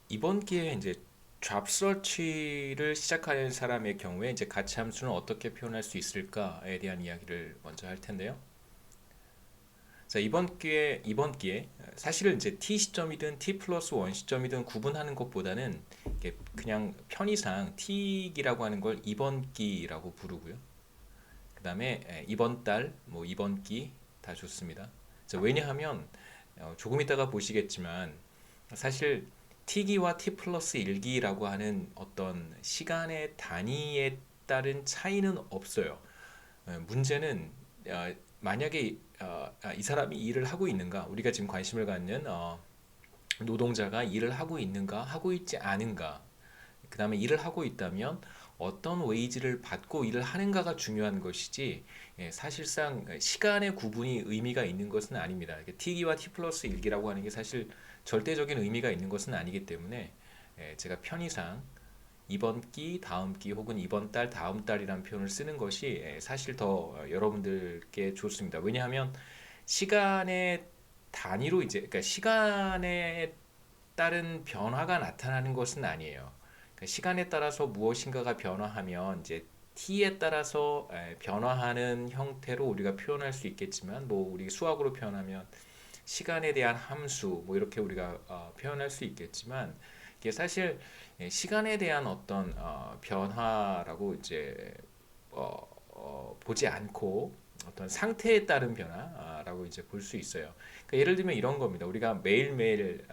이번 기회에 이제 잡 서치를 시작하는 사람의 경우에 이제 가치 함수는 어떻게 표현할 수 있을까에 대한 이야기를 먼저 할 텐데요. 자, 이번 기회 사실은 이제 t 시점이든 t 플러스 1 시점이든 구분하는 것보다는 이게 그냥 편의상 t기라고 하는 걸 이번 기라고 부르고요. 그다음에 이번 달, 뭐 이번 기 다 좋습니다. 자, 왜냐하면 조금 이따가 보시겠지만 사실 t기와 t 플러스 1기라고 하는 어떤 시간의 단위에 따른 차이는 없어요. 문제는 만약에 이 사람이 일을 하고 있는가, 우리가 지금 관심을 갖는 노동자가 일을 하고 있는가, 하고 있지 않은가, 그 다음에 일을 하고 있다면 어떤 웨이지를 받고 일을 하는가가 중요한 것이지, 사실상 시간의 구분이 의미가 있는 것은 아닙니다. t기와 t 플러스 1기라고 하는 게 사실 절대적인 의미가 있는 것은 아니기 때문에 제가 편의상 이번 기, 다음 기 혹은 이번 달, 다음 달이라는 표현을 쓰는 것이 사실 더 여러분들께 좋습니다. 왜냐하면 시간의 단위로 이제 그러니까 시간에 따른 변화가 나타나는 것은 아니에요. 그러니까 시간에 따라서 무엇인가가 변화하면 이제 t에 따라서 변화하는 형태로 우리가 표현할 수 있겠지만, 뭐 우리 수학으로 표현하면 시간에 대한 함수 뭐 이렇게 우리가 표현할 수 있겠지만, 이게 사실 시간에 대한 어떤 변화라고 이제 보지 않고 어떤 상태에 따른 변화라고 이제 볼 수 있어요. 그러니까 예를 들면 이런 겁니다. 우리가 매일매일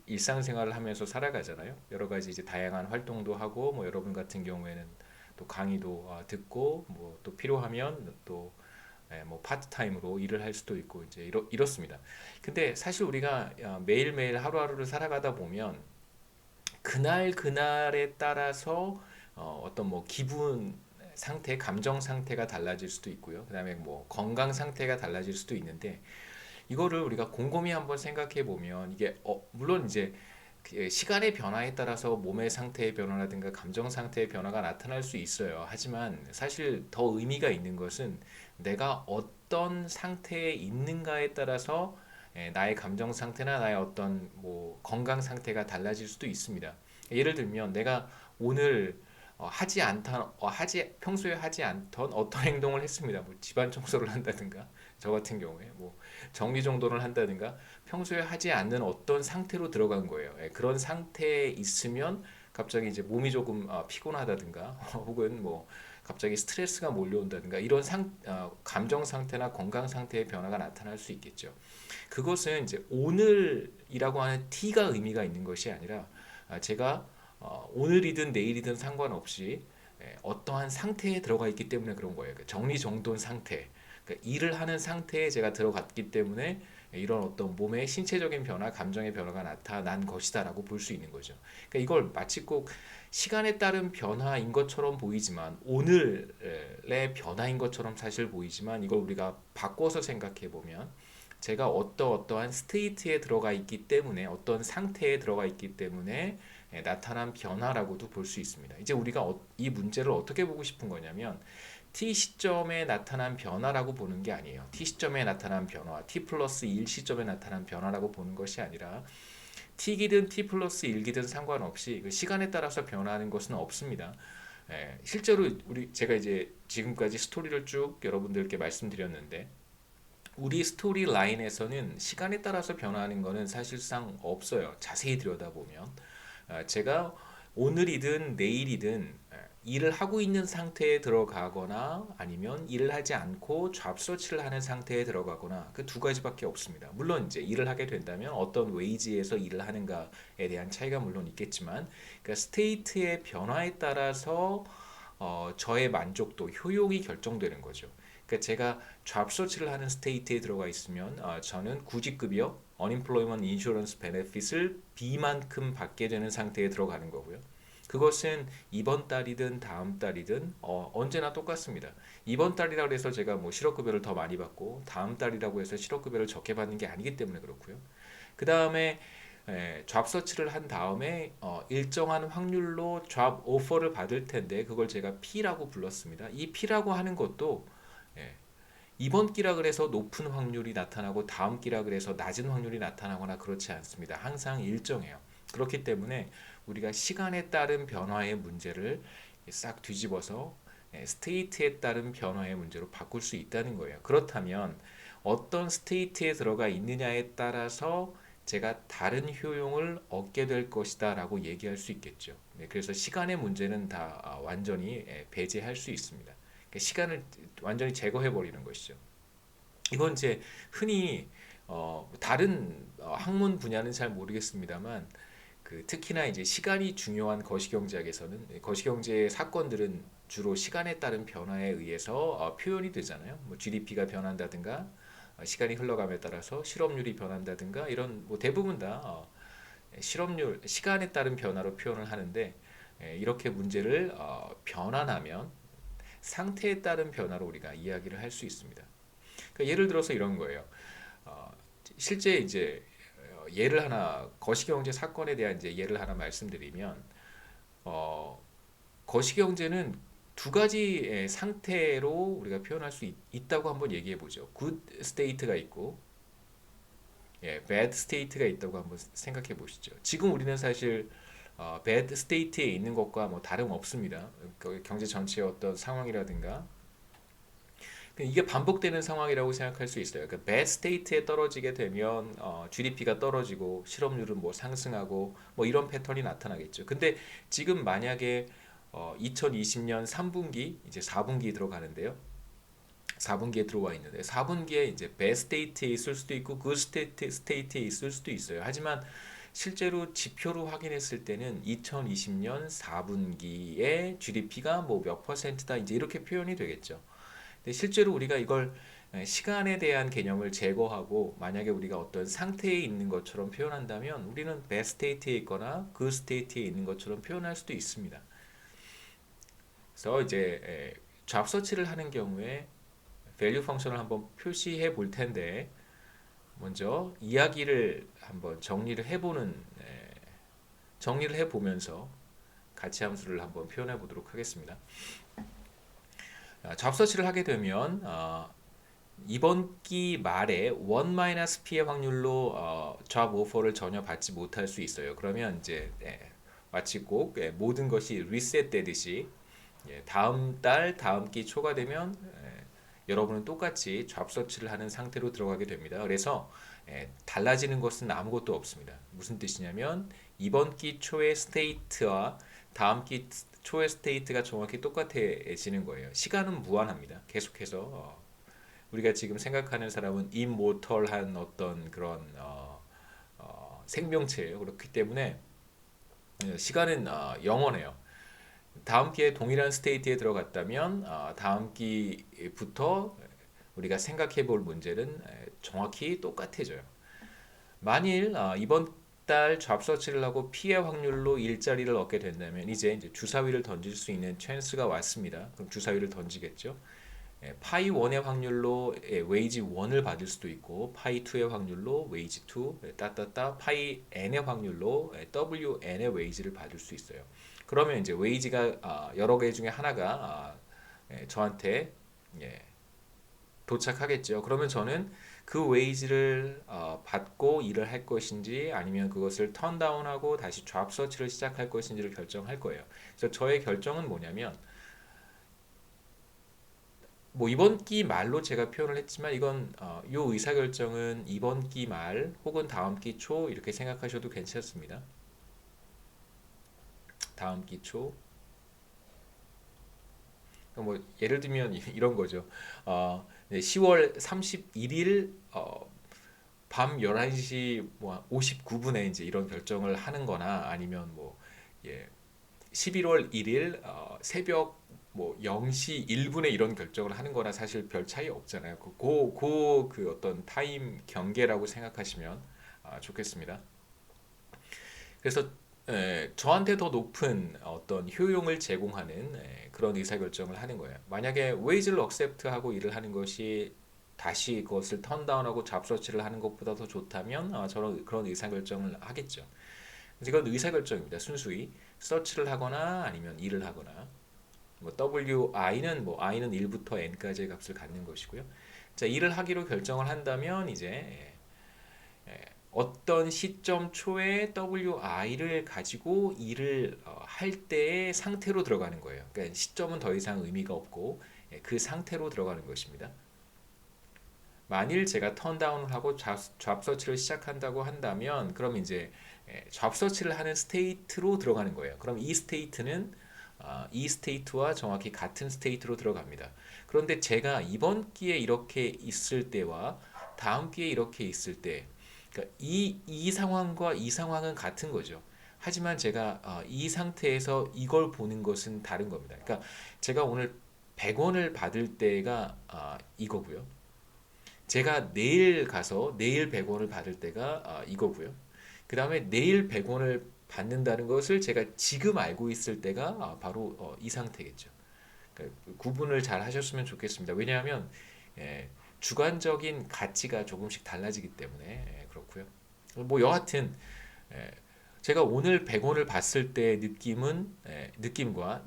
일상생활을 하면서 살아가잖아요. 여러 가지 이제 다양한 활동도 하고, 뭐 여러분 같은 경우에는 또 강의도 듣고, 뭐 또 필요하면 또 뭐 파트타임으로 일을 할 수도 있고 이제 이렇습니다. 근데 사실 우리가 매일매일 하루하루를 살아가다 보면 그날 그날에 따라서 어떤 뭐 기분 상태, 감정 상태가 달라질 수도 있고요. 그다음에 뭐 건강 상태가 달라질 수도 있는데, 이거를 우리가 곰곰이 한번 생각해 보면 이게 물론 이제 그 시간의 변화에 따라서 몸의 상태의 변화라든가 감정 상태의 변화가 나타날 수 있어요. 하지만 사실 더 의미가 있는 것은 내가 어떤 상태에 있는가에 따라서 나의 감정 상태나 나의 어떤 뭐 건강 상태가 달라질 수도 있습니다. 예를 들면 내가 오늘 평소에 하지 않던 어떤 행동을 했습니다. 뭐 집안 청소를 한다든가, 저 같은 경우에 뭐 정리정돈을 한다든가, 평소에 하지 않는 어떤 상태로 들어간 거예요. 그런 상태에 있으면 갑자기 이제 몸이 조금 피곤하다든가 혹은 뭐 갑자기 스트레스가 몰려온다든가, 이런 감정 상태나 건강 상태의 변화가 나타날 수 있겠죠. 그것은 이제 오늘이라고 하는 t가 의미가 있는 것이 아니라 제가 오늘이든 내일이든 상관없이 어떠한 상태에 들어가 있기 때문에 그런 거예요. 정리정돈 상태, 그러니까 일을 하는 상태에 제가 들어갔기 때문에 이런 어떤 몸의 신체적인 변화, 감정의 변화가 나타난 것이다라고 볼 수 있는 거죠. 그러니까 이걸 마치 꼭 시간에 따른 변화인 것처럼 보이지만, 오늘의 변화인 것처럼 사실 보이지만, 이걸 우리가 바꿔서 생각해 보면 제가 어떠한 스테이트에 들어가 있기 때문에, 어떤 상태에 들어가 있기 때문에 나타난 변화라고도 볼 수 있습니다. 이제 우리가 이 문제를 어떻게 보고 싶은 거냐면 t 시점에 나타난 변화라고 보는 게 아니에요. t 시점에 나타난 변화, t 플러스 1 시점에 나타난 변화라고 보는 것이 아니라 t기든 t 플러스 1기든 상관없이 그 시간에 따라서 변하는 것은 없습니다. 실제로 제가 이제 지금까지 스토리를 쭉 여러분들께 말씀드렸는데, 우리 스토리 라인에서는 시간에 따라서 변하는 것은 사실상 없어요. 자세히 들여다보면 제가 오늘이든 내일이든 일을 하고 있는 상태에 들어가거나, 아니면 일을 하지 않고 잡 서치를 하는 상태에 들어가거나, 그 두 가지밖에 없습니다. 물론 이제 일을 하게 된다면 어떤 웨이지에서 일을 하는가에 대한 차이가 물론 있겠지만, 그러니까 스테이트의 변화에 따라서 저의 만족도, 효용이 결정되는 거죠. 그러니까 제가 잡 서치를 하는 스테이트에 들어가 있으면 저는 구직급여, Unemployment Insurance Benefit을 B만큼 받게 되는 상태에 들어가는 거고요. 그것은 이번 달이든 다음 달이든 언제나 똑같습니다. 이번 달이라고 해서 제가 뭐 실업급여를 더 많이 받고, 다음 달이라고 해서 실업급여를 적게 받는 게 아니기 때문에 그렇고요. 그 다음에 잡 서치를 한 다음에 일정한 확률로 잡 오퍼를 받을 텐데, 그걸 제가 P라고 불렀습니다. 이 P라고 하는 것도 예, 이번 기라 그래서 높은 확률이 나타나고 다음 기라 그래서 낮은 확률이 나타나거나 그렇지 않습니다. 항상 일정해요. 그렇기 때문에 우리가 시간에 따른 변화의 문제를 싹 뒤집어서 스테이트에 따른 변화의 문제로 바꿀 수 있다는 거예요. 그렇다면 어떤 스테이트에 들어가 있느냐에 따라서 제가 다른 효용을 얻게 될 것이다 라고 얘기할 수 있겠죠. 네, 그래서 시간의 문제는 다 완전히 배제할 수 있습니다. 그러니까 시간을 완전히 제거해 버리는 것이죠. 이건 이제 흔히 다른 학문 분야는 잘 모르겠습니다만 특히나 이제 시간이 중요한 거시경제학에서는 거시경제의 사건들은 주로 시간에 따른 변화에 의해서 표현이 되잖아요. 뭐 GDP가 변한다든가 시간이 흘러감에 따라서 실업률이 변한다든가 이런 뭐 대부분 다 실업률 시간에 따른 변화로 표현을 하는데 이렇게 문제를 변환하면 상태에 따른 변화로 우리가 이야기를 할 수 있습니다. 그러니까 예를 들어서 이런 거예요. 어, 실제 이제 예를 하나 거시경제 사건에 대한 이제 예를 하나 말씀드리면 어, 거시경제는 두 가지의 상태로 우리가 표현할 수 있다고 한번 얘기해 보죠. good state가 있고 bad state가 있다고 한번 생각해 보시죠. 지금 우리는 사실 bad state에 있는 것과 뭐 다름없습니다. 경제 전체의 어떤 상황이라든가 이게 반복되는 상황이라고 생각할 수 있어요. 그러니까 bad state에 떨어지게 되면 GDP가 떨어지고 실업률은 뭐 상승하고 뭐 이런 패턴이 나타나겠죠. 근데 지금 만약에 2020년 3분기 이제 4분기 들어가는데요. 4분기에 들어와 있는데 4분기에 이제 bad state에 있을 수도 있고 good state에 있을 수도 있어요. 하지만 실제로 지표로 확인했을 때는 2020년 4분기에 GDP가 뭐 몇 퍼센트다 이제 이렇게 표현이 되겠죠. 근데 실제로 우리가 이걸 시간에 대한 개념을 제거하고 만약에 우리가 어떤 상태에 있는 것처럼 표현한다면 우리는 bad state에 있거나 good state에 있는 것처럼 표현할 수도 있습니다. 그래서 이제 잡 서치를 하는 경우에 value 펑션을 한번 표시해 볼 텐데 먼저 이야기를 한번 정리를 해 보면서 가치 함수를 한번 표현해 보도록 하겠습니다. 잡 서치를 하게 되면 이번 기 말에 1-p의 확률로 잡 오퍼를 전혀 받지 못할 수 있어요. 그러면 이제 마치 꼭 모든 것이 리셋되듯이 다음 달 다음 기 초가 되면 여러분은 똑같이 잡 서치를 하는 상태로 들어가게 됩니다. 그래서 달라지는 것은 아무것도 없습니다. 무슨 뜻이냐면 이번 기 초의 스테이트와 다음 기 초의 스테이트가 정확히 똑같아지는 거예요. 시간은 무한합니다. 계속해서 우리가 지금 생각하는 사람은 임모털한 어떤 그런 생명체예요. 그렇기 때문에 시간은 영원해요. 다음 기에 동일한 스테이트에 들어갔다면 다음 기부터 우리가 생각해 볼 문제는 정확히 똑같아져요. 만일 이번 달 잡서치를 하고 피해 확률로 일자리를 얻게 된다면 이제 주사위를 던질 수 있는 찬스가 왔습니다. 그럼 주사위를 던지겠죠. 파이 1의 확률로 웨이지 1을 받을 수도 있고 파이 2의 확률로 웨이지 2 따따따 파이 n의 확률로 WN의 웨이지를 받을 수 있어요. 그러면 이제 웨이지가 여러 개 중에 하나가 저한테 도착하겠죠. 그러면 저는 그 웨이지를 받고 일을 할 것인지 아니면 그것을 턴다운하고 다시 잡 서치를 시작할 것인지를 결정할 거예요. 그래서 저의 결정은 뭐냐면 뭐 이번 기 말로 제가 표현을 했지만 이건 요 의사결정은 이번 기 말 혹은 다음 기 초 이렇게 생각하셔도 괜찮습니다. 다음 기 초. 뭐 예를 들면 이런 거죠. 10월 31일 밤 11시 뭐 59분에 이제 이런 결정을 하는 거나 아니면 뭐 11월 1일 새벽 뭐 0시 1분에 이런 결정을 하는 거나 사실 별 차이 없잖아요. 그 어떤 타임 경계라고 생각하시면 좋겠습니다. 그래서 저한테 더 높은 어떤 효용을 제공하는 그런 의사결정을 하는 거예요. 만약에 웨이즈를 억셉트하고 일을 하는 것이 다시 그것을 턴다운하고 잡서치를 하는 것보다 더 좋다면 저는 그런 의사결정을 하겠죠. 그래서 이건 의사결정입니다. 순수히 서치를 하거나 아니면 일을 하거나 뭐 WI는 뭐 I는 1부터 N까지의 값을 갖는 것이고요. 자, 일을 하기로 결정을 한다면 이제 어떤 시점 초에 wi를 가지고 일을 할 때의 상태로 들어가는 거예요. 그러니까 시점은 더 이상 의미가 없고 그 상태로 들어가는 것입니다. 만일 제가 턴다운을 하고 잡 서치를 시작한다고 한다면 그럼 이제 잡 서치를 하는 스테이트로 들어가는 거예요. 그럼 이 스테이트는 이 스테이트와 정확히 같은 스테이트로 들어갑니다. 그런데 제가 이번 기에 이렇게 있을 때와 다음 기에 이렇게 있을 때 그러니까 이 상황과 이 상황은 같은 거죠. 하지만 제가 이 상태에서 이걸 보는 것은 다른 겁니다. 그러니까 제가 오늘 100원을 받을 때가 이거고요. 제가 내일 가서 내일 100원을 받을 때가 이거고요. 그 다음에 내일 100원을 받는다는 것을 제가 지금 알고 있을 때가 바로 이 상태겠죠. 그러니까 구분을 잘 하셨으면 좋겠습니다. 왜냐하면 예, 주관적인 가치가 조금씩 달라지기 때문에 그렇고요. 뭐 여하튼 예, 제가 오늘 100원을 봤을 때 느낌과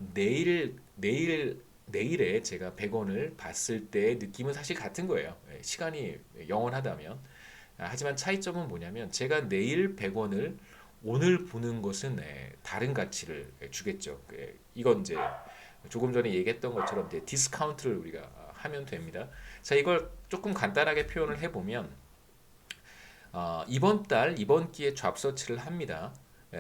내일에 제가 100원을 봤을 때의 느낌은 사실 같은 거예요. 시간이 영원하다면. 하지만 차이점은 뭐냐면 제가 내일 100원을 오늘 보는 것은 다른 가치를 주겠죠. 이건 이제 조금 전에 얘기했던 것처럼 이제 디스카운트를 우리가 하면 됩니다. 자, 이걸 조금 간단하게 표현을 해보면 이번 기에 잡 서치를 합니다.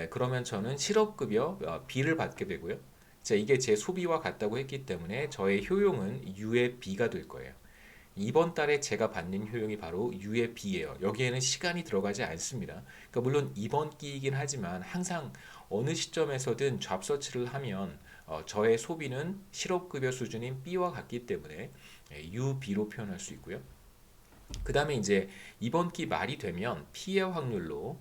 그러면 저는 실업급여 B를 받게 되고요. 자, 이게 제 소비와 같다고 했기 때문에 저의 효용은 U의 B가 될 거예요. 이번 달에 제가 받는 효용이 바로 U의 B예요. 여기에는 시간이 들어가지 않습니다. 그러니까 물론 이번 기이긴 하지만 항상 어느 시점에서든 잡 서치를 하면 저의 소비는 실업급여 수준인 B와 같기 때문에 UB로 표현할 수 있고요. 그 다음에 이제 이번 기 말이 되면 P의 확률로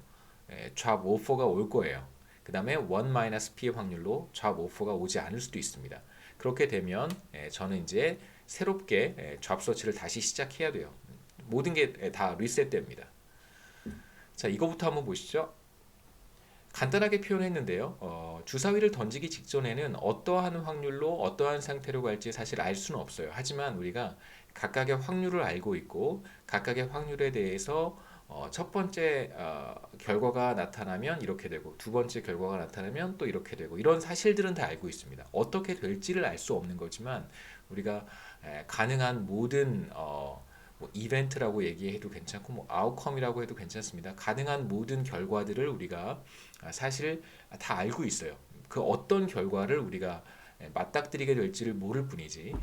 잡 오퍼가 올 거예요. 그 다음에 1-P의 확률로 잡 오퍼가 오지 않을 수도 있습니다. 그렇게 되면 저는 이제 새롭게 잡 서치를 다시 시작해야 돼요. 모든 게 다 리셋됩니다. 자, 이거부터 한번 보시죠. 간단하게 표현했는데요. 주사위를 던지기 직전에는 어떠한 확률로 어떠한 상태로 갈지 사실 알 수는 없어요. 하지만 우리가 각각의 확률을 알고 있고 각각의 확률에 대해서 첫 번째 결과가 나타나면 이렇게 되고 두 번째 결과가 나타나면 또 이렇게 되고 이런 사실들은 다 알고 있습니다. 어떻게 될지를 알 수 없는 거지만 우리가 가능한 모든 뭐 이벤트라고 얘기해도 괜찮고 뭐 아웃컴이라고 해도 괜찮습니다. 가능한 모든 결과들을 우리가 사실 다 알고 있어요. 그 어떤 결과를 우리가 맞닥뜨리게 될지를 모를 뿐이지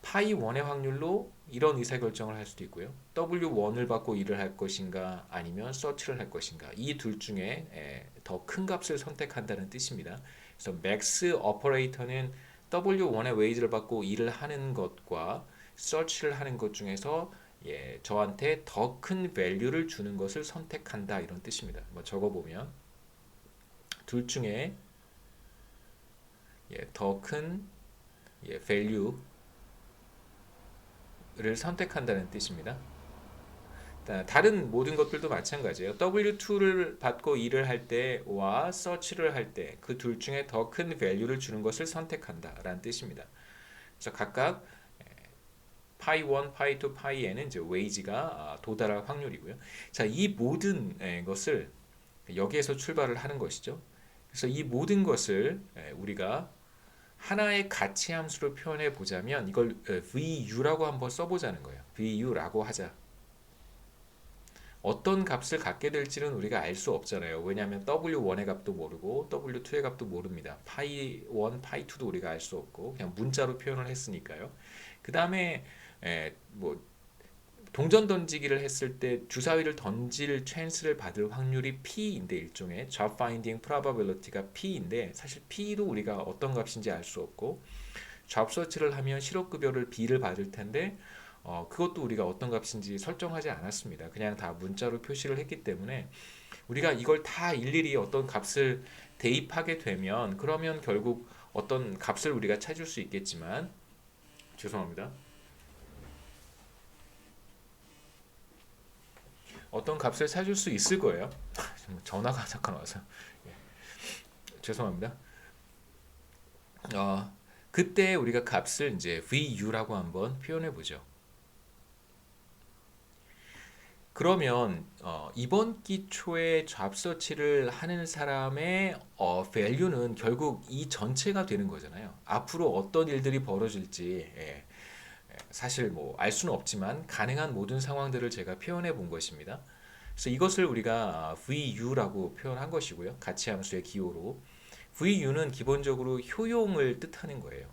파이 1의 확률로 이런 의사결정을 할 수도 있고요. W1을 받고 일을 할 것인가 아니면 서치를 할 것인가 이 둘 중에 더 큰 값을 선택한다는 뜻입니다. 그래서 맥스 오퍼레이터는 W1의 웨이즈를 받고 일을 하는 것과 서치를 하는 것 중에서 저한테 더 큰 밸류를 주는 것을 선택한다 이런 뜻입니다. 뭐 적어보면 둘 중에 더 큰 value를 선택한다는 뜻입니다. 다른 모든 것들도 마찬가지예요. W2를 받고 일을 할 때와 search를 할 때 그 둘 중에 더 큰 value를 주는 것을 선택한다라는 뜻입니다. 그래서 각각 파이 1, 파이 2, 파이 n은 이제 wage가 도달할 확률이고요. 자, 이 모든 것을 여기에서 출발을 하는 것이죠. 그래서 이 모든 것을 우리가 하나의 가치 함수로 표현해 보자면 이걸 VU라고 한번 써보자는 거예요. VU라고 하자. 어떤 값을 갖게 될지는 우리가 알 수 없잖아요. 왜냐하면 W1의 값도 모르고 W2의 값도 모릅니다. 파이 1, 파이 2도 우리가 알 수 없고 그냥 문자로 표현을 했으니까요. 그 다음에 뭐 동전 던지기를 했을 때 주사위를 던질 찬스를 받을 확률이 P인데 일종의 job finding probability가 P인데 사실 P도 우리가 어떤 값인지 알 수 없고 job search를 하면 실업급여를 B를 받을 텐데 그것도 우리가 어떤 값인지 설정하지 않았습니다. 그냥 다 문자로 표시를 했기 때문에 우리가 이걸 다 일일이 어떤 값을 대입하게 되면 그러면 결국 어떤 값을 우리가 찾을 수 있겠지만 죄송합니다. 어떤 값을 찾을 수 있을 거예요. 전화가 잠깐 와서 죄송합니다. 그때 우리가 값을 이제 VU라고 한번 표현해 보죠. 그러면 이번 기 초에 잡 서치를 하는 사람의 value는 결국 이 전체가 되는 거잖아요. 앞으로 어떤 일들이 벌어질지 사실 뭐 알 수는 없지만 가능한 모든 상황들을 제가 표현해 본 것입니다. 그래서 이것을 우리가 VU라고 표현한 것이고요. 가치 함수의 기호로. VU는 기본적으로 효용을 뜻하는 거예요.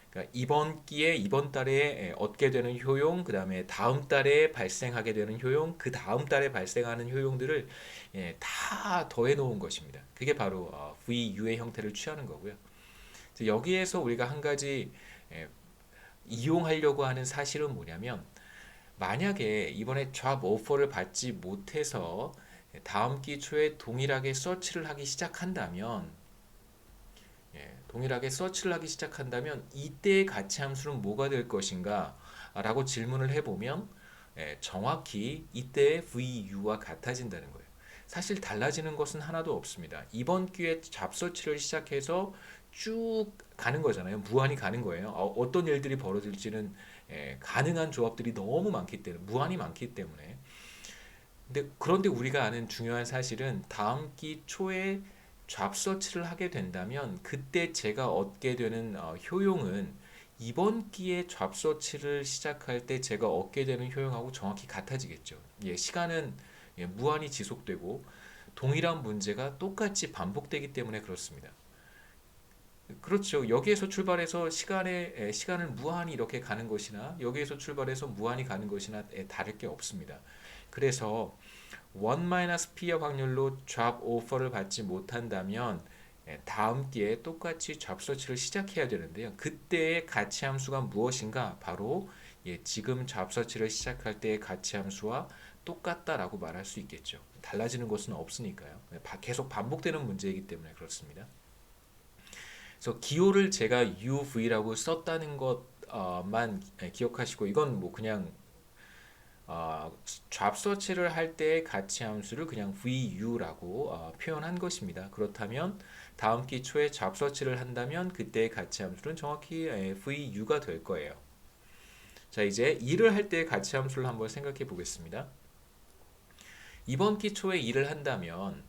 그러니까 이번 기에 이번 달에 얻게 되는 효용, 그 다음에 다음 달에 발생하게 되는 효용, 그 다음 달에 발생하는 효용들을 다 더해 놓은 것입니다. 그게 바로 VU의 형태를 취하는 거고요. 여기에서 우리가 한 가지 예, 이용하려고 하는 사실은 뭐냐면 만약에 이번에 잡 오퍼를 받지 못해서 다음 기 초에 동일하게 서치를 하기 시작한다면 동일하게 서치를 하기 시작한다면 이때의 가치 함수는 뭐가 될 것인가 라고 질문을 해보면 정확히 이때의 VU와 같아진다는 거예요. 사실 달라지는 것은 하나도 없습니다. 이번 기회에 잡서치를 시작해서 쭉 가는 거잖아요. 무한히 가는 거예요. 어떤 일들이 벌어질지는 가능한 조합들이 너무 많기 때문에 무한히 많기 때문에 그런데 우리가 아는 중요한 사실은 다음 기 초에 잡 서치를 하게 된다면 그때 제가 얻게 되는 효용은 이번 기에 잡 서치를 시작할 때 제가 얻게 되는 효용하고 정확히 같아지겠죠. 시간은 무한히 지속되고 동일한 문제가 똑같이 반복되기 때문에 그렇습니다. 그렇죠. 여기에서 출발해서 시간을 무한히 이렇게 가는 것이나 여기에서 출발해서 무한히 가는 것이나 다를 게 없습니다. 그래서 1-p의 확률로 잡 오퍼를 받지 못한다면 다음 기회에 똑같이 잡 서치를 시작해야 되는데요. 그때의 가치 함수가 무엇인가? 바로 지금 잡 서치를 시작할 때의 가치 함수와 똑같다라고 말할 수 있겠죠. 달라지는 것은 없으니까요. 계속 반복되는 문제이기 때문에 그렇습니다. 그래서 기호를 제가 UV라고 썼다는 것만 기억하시고 이건 뭐 그냥 잡 서치를 할 때의 가치 함수를 그냥 VU라고 표현한 것입니다. 그렇다면 다음 기 초에 잡 서치를 한다면 그때의 가치 함수는 정확히 VU가 될 거예요. 자, 이제 일을 할 때의 가치 함수를 한번 생각해 보겠습니다. 이번 기 초에 일을 한다면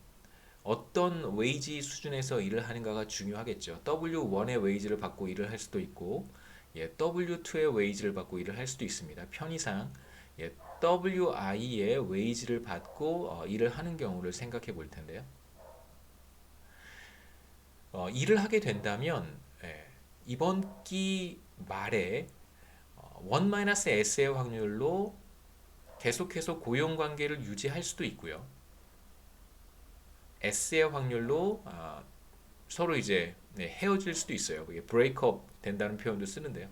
어떤 웨이지 수준에서 일을 하는가가 중요하겠죠. W1의 웨이지를 받고 일을 할 수도 있고 W2의 웨이지를 받고 일을 할 수도 있습니다. 편의상 WI의 웨이지를 받고 일을 하는 경우를 생각해 볼 텐데요. 일을 하게 된다면 이번 기 말에 1-S의 확률로 계속해서 고용 관계를 유지할 수도 있고요. S의 확률로 서로 이제 헤어질 수도 있어요. 그게 브레이크업 된다는 표현도 쓰는데요.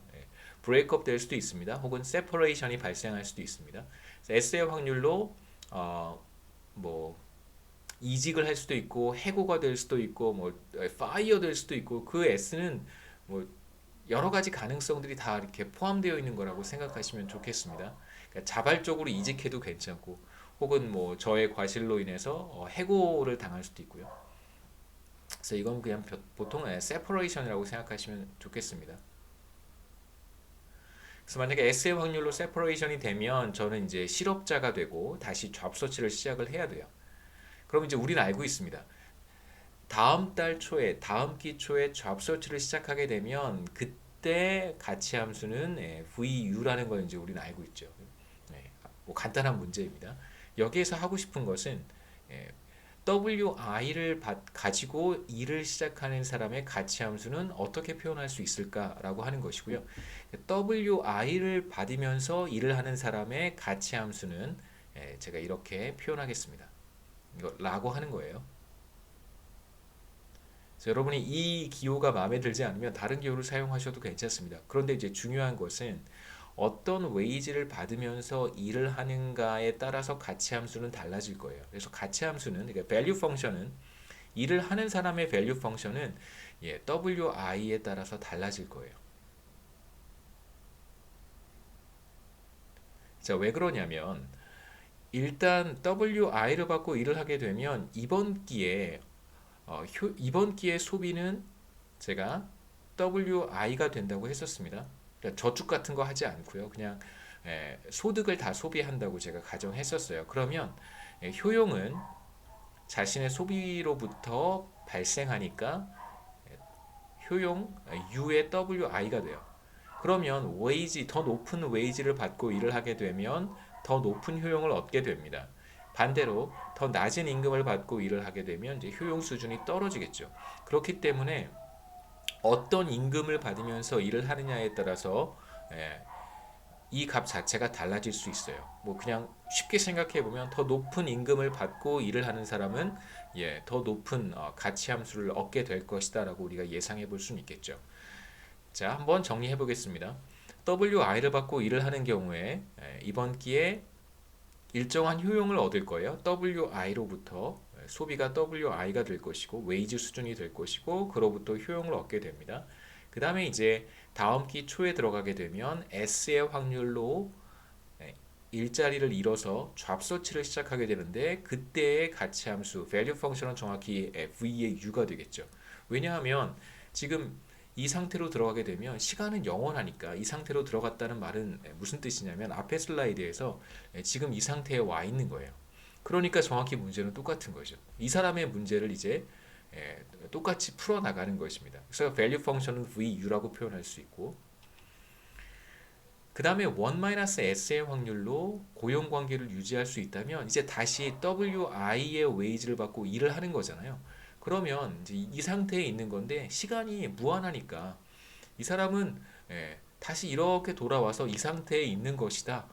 브레이크업 될 수도 있습니다. 혹은 세퍼레이션이 발생할 수도 있습니다. S의 확률로 뭐 이직을 할 수도 있고 해고가 될 수도 있고 뭐 파이어 될 수도 있고 그 S는 뭐 여러 가지 가능성들이 다 이렇게 포함되어 있는 거라고 생각하시면 좋겠습니다. 그러니까 자발적으로 이직해도 괜찮고 혹은 뭐 저의 과실로 인해서 해고를 당할 수도 있고요. 그래서 이건 그냥 보통 세퍼레이션이라고 생각하시면 좋겠습니다. 그래서 만약에 S의 확률로 세퍼레이션이 되면 저는 이제 실업자가 되고 다시 잡 서치를 시작을 해야 돼요. 그럼 이제 우리는 알고 있습니다. 다음 달 초에 다음 기 초에 잡 서치를 시작하게 되면 그때 가치 함수는 VU라는 걸 이제 우리는 알고 있죠. 뭐 간단한 문제입니다. 여기에서 하고 싶은 것은 WI를 가지고 일을 시작하는 사람의 가치 함수는 어떻게 표현할 수 있을까라고 하는 것이고요. WI를 받으면서 일을 하는 사람의 가치 함수는 제가 이렇게 표현하겠습니다. 이거 라고 하는 거예요. 그래서 여러분이 이 기호가 마음에 들지 않으면 다른 기호를 사용하셔도 괜찮습니다. 그런데 이제 중요한 것은 어떤 웨이지를 받으면서 일을 하는가에 따라서 가치 함수는 달라질 거예요. 그래서 가치 함수는 그러니까 value 펑션은 일을 하는 사람의 value 펑션은 WI에 따라서 달라질 거예요. 자, 왜 그러냐면 일단 WI를 받고 일을 하게 되면 이번 기에 소비는 제가 WI가 된다고 했었습니다. 그러니까 저축 같은 거 하지 않고요. 그냥 소득을 다 소비한다고 제가 가정했었어요. 그러면 효용은 자신의 소비로부터 발생하니까 효용 U의 WI가 돼요. 그러면 웨이지, 더 높은 웨이지를 받고 일을 하게 되면 더 높은 효용을 얻게 됩니다. 반대로 더 낮은 임금을 받고 일을 하게 되면 이제 효용 수준이 떨어지겠죠. 그렇기 때문에 어떤 임금을 받으면서 일을 하느냐에 따라서 이 값 자체가 달라질 수 있어요. 뭐 그냥 쉽게 생각해 보면 더 높은 임금을 받고 일을 하는 사람은 더 높은 가치 함수를 얻게 될 것이다라고 우리가 예상해 볼 수는 있겠죠. 자, 한번 정리해 보겠습니다. WI를 받고 일을 하는 경우에 이번 기에 일정한 효용을 얻을 거예요. WI로부터 소비가 WI가 될 것이고 웨이지 수준이 될 것이고 그로부터 효용을 얻게 됩니다. 그 다음에 이제 다음 기 초에 들어가게 되면 S의 확률로 일자리를 잃어서 잡서치를 시작하게 되는데 그때의 가치 함수 value 펑션은 정확히 V의 U가 되겠죠. 왜냐하면 지금 이 상태로 들어가게 되면 시간은 영원하니까 이 상태로 들어갔다는 말은 무슨 뜻이냐면 앞에 슬라이드에서 지금 이 상태에 와 있는 거예요. 그러니까 정확히 문제는 똑같은 거죠. 이 사람의 문제를 이제 똑같이 풀어나가는 것입니다. 그래서 value 펑션은 VU라고 표현할 수 있고 그 다음에 1-s의 확률로 고용관계를 유지할 수 있다면 이제 다시 WI의 웨이지를 받고 일을 하는 거잖아요. 그러면 이제 이 상태에 있는 건데 시간이 무한하니까 이 사람은 다시 이렇게 돌아와서 이 상태에 있는 것이다.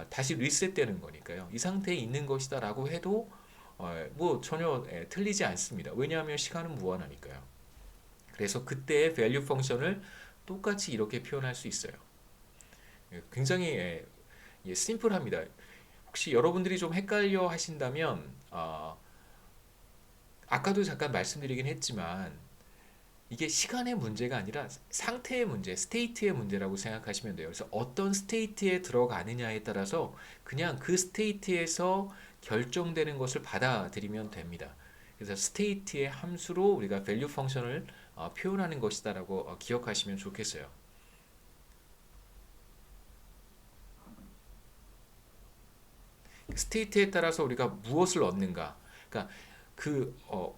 다시 리셋되는 거니까요. 이 상태에 있는 것이다 라고 해도 뭐 전혀 틀리지 않습니다. 왜냐하면 시간은 무한하니까요. 그래서 그때의 value 펑션을 똑같이 이렇게 표현할 수 있어요. 굉장히 심플합니다. 혹시 여러분들이 좀 헷갈려 하신다면 아까도 잠깐 말씀드리긴 했지만 이게 시간의 문제가 아니라 상태의 문제, 스테이트의 문제라고 생각하시면 돼요. 그래서 어떤 스테이트에 들어가느냐에 따라서 그냥 그 스테이트에서 결정되는 것을 받아들이면 됩니다. 그래서 스테이트의 함수로 우리가 value 펑션을 표현하는 것이다라고 기억하시면 좋겠어요. 스테이트에 따라서 우리가 무엇을 얻는가? 그러니까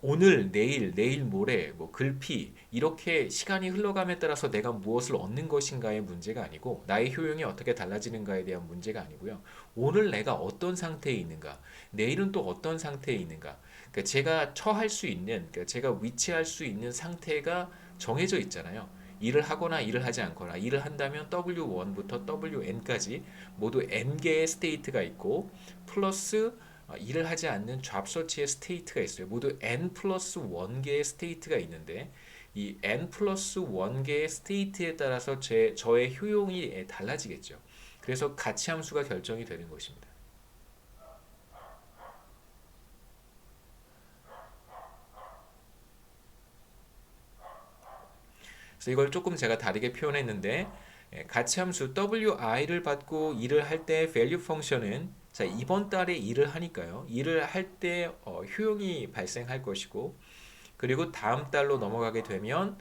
오늘, 내일 모레, 뭐 글피 이렇게 시간이 흘러감에 따라서 내가 무엇을 얻는 것인가의 문제가 아니고 나의 효용이 어떻게 달라지는가에 대한 문제가 아니고요. 오늘 내가 어떤 상태에 있는가, 내일은 또 어떤 상태에 있는가. 그러니까 제가 처할 수 있는, 그러니까 제가 위치할 수 있는 상태가 정해져 있잖아요. 일을 하거나 일을 하지 않거나 일을 한다면 W1부터 WN까지 모두 N개의 스테이트가 있고 플러스 일을 하지 않는 잡서치의 스테이트가 있어요. 모두 n 플러스 1개의 스테이트가 있는데 이 n 플러스 1개의 스테이트에 따라서 저의 효용이 달라지겠죠. 그래서 가치 함수가 결정이 되는 것입니다. 그래서 이걸 조금 제가 다르게 표현했는데 가치 함수 wi를 받고 일을 할 때 value 펑션은 자 이번 달에 일을 하니까요. 일을 할 때 효용이 발생할 것이고 그리고 다음 달로 넘어가게 되면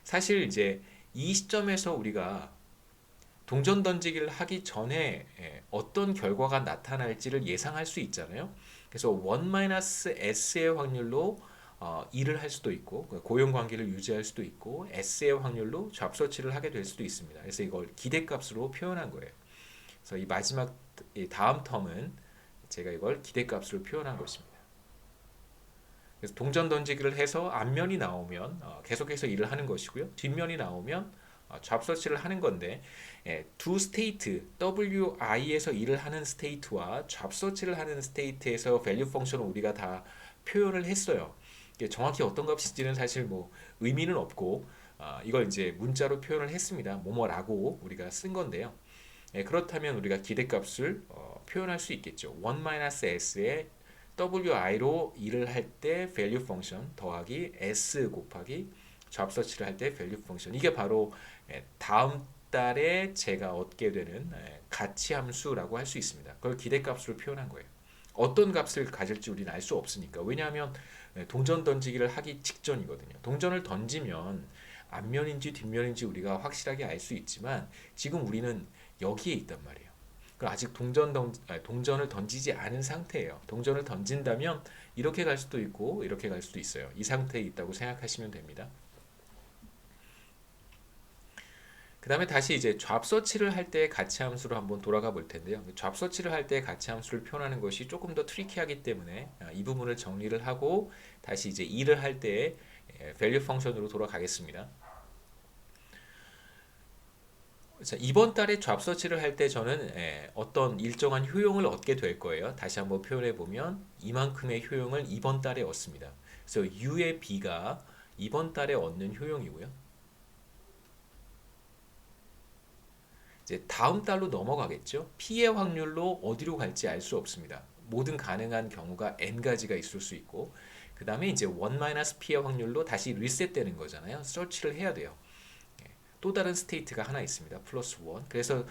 사실 이제 이 시점에서 우리가 동전 던지기를 하기 전에 어떤 결과가 나타날지를 예상할 수 있잖아요. 그래서 1-s의 확률로 일을 할 수도 있고 고용 관계를 유지할 수도 있고 s의 확률로 잡서치를 하게 될 수도 있습니다. 그래서 이걸 기대값으로 표현한 거예요. 그래서 이 마지막 다음 텀은 제가 이걸 기대값으로 표현한 것입니다. 그래서 동전 던지기를 해서 앞면이 나오면 계속해서 일을 하는 것이고요. 뒷면이 나오면 잡서치를 하는 건데 두 스테이트 WI에서 일을 하는 스테이트와 잡서치를 하는 스테이트에서 value 펑션을 우리가 다 표현을 했어요. 정확히 어떤 값인지는 사실 뭐 의미는 없고 이걸 이제 문자로 표현을 했습니다. 뭐뭐라고 우리가 쓴 건데요. 그렇다면 우리가 기대값을 표현할 수 있겠죠. 1-s의 wi로 일을 할 때 value 펑션 더하기 s 곱하기 잡서치를 할 때 value 펑션 이게 바로 다음 달에 제가 얻게 되는 가치 함수라고 할 수 있습니다. 그걸 기대값으로 표현한 거예요. 어떤 값을 가질지 우리는 알 수 없으니까. 왜냐하면 동전 던지기를 하기 직전이거든요. 동전을 던지면 앞면인지 뒷면인지 우리가 확실하게 알 수 있지만 지금 우리는 여기에 있단 말이에요. 그럼 아직 동전을 던지지 않은 상태예요. 동전을 던진다면 이렇게 갈 수도 있고 이렇게 갈 수도 있어요. 이 상태에 있다고 생각하시면 됩니다. 그 다음에 다시 이제 잡서치를 할 때 가치함수로 한번 돌아가 볼 텐데요. 잡서치를 할 때 가치함수를 표현하는 것이 조금 더 트리키하기 때문에 이 부분을 정리를 하고 다시 이제 일을 할 때 value 펑션으로 돌아가겠습니다. 자, 이번 달에 잡서치를 할 때 저는 어떤 일정한 효용을 얻게 될 거예요. 다시 한번 표현해 보면 이만큼의 효용을 이번 달에 얻습니다. 그래서 U의 B가 이번 달에 얻는 효용이고요. 이제 다음 달로 넘어가겠죠. P의 확률로 어디로 갈지 알 수 없습니다. 모든 가능한 경우가 n가지가 있을 수 있고 그 다음에 이제 1-P의 확률로 다시 리셋되는 거잖아요. 서치를 해야 돼요. 또 다른 스테이트가 하나 있습니다. 플러스 1. 그래서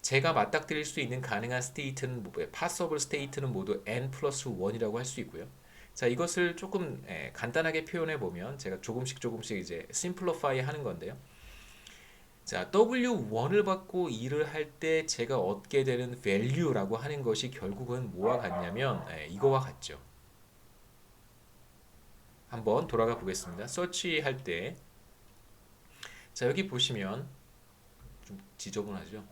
제가 맞닥뜨릴 수 있는 가능한 스테이트는 possible 스테이트는 모두 n 플러스 1이라고 할 수 있고요. 자, 이것을 조금 간단하게 표현해 보면 제가 조금씩 이제 simplify 하는 건데요. 자, W1을 받고 일을 할 때 제가 얻게 되는 value라고 하는 것이 결국은 뭐와 같냐면 이거와 같죠. 한번 돌아가 보겠습니다. 서치 할 때, 자, 여기 보시면 좀 지저분하죠? 네,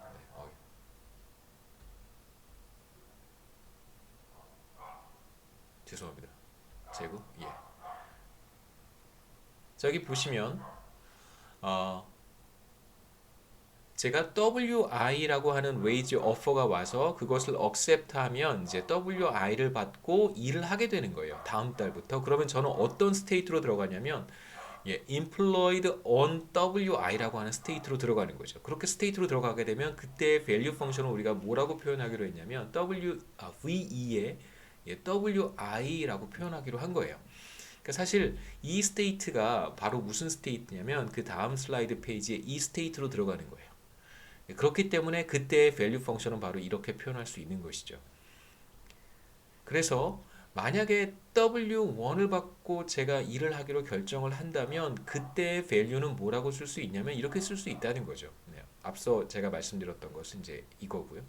죄송합니다. 제고, 예. 자, 여기 보시면 어, 제가 WI라고 하는 wage offer가 와서 그것을 accept하면 이제 WI를 받고 일을 하게 되는 거예요. 다음 달부터. 그러면 저는 어떤 스테이트로 들어가냐면 employed on WI라고 하는 스테이트로 들어가는 거죠. 그렇게 스테이트로 들어가게 되면 그때 value 펑션을 우리가 뭐라고 표현하기로 했냐면 VE에 WI라고 표현하기로 한 거예요. 그러니까 사실 이 스테이트가 바로 무슨 스테이트냐면 그 다음 슬라이드 페이지에 이 스테이트로 들어가는 거예요. 그렇기 때문에 그때의 value 펑션은 바로 이렇게 표현할 수 있는 것이죠. 그래서 만약에 W1을 받고 제가 일을 하기로 결정을 한다면 그때의 value는 뭐라고 쓸 수 있냐면 이렇게 쓸 수 있다는 거죠. 네, 앞서 제가 말씀드렸던 것은 이제 이거고요.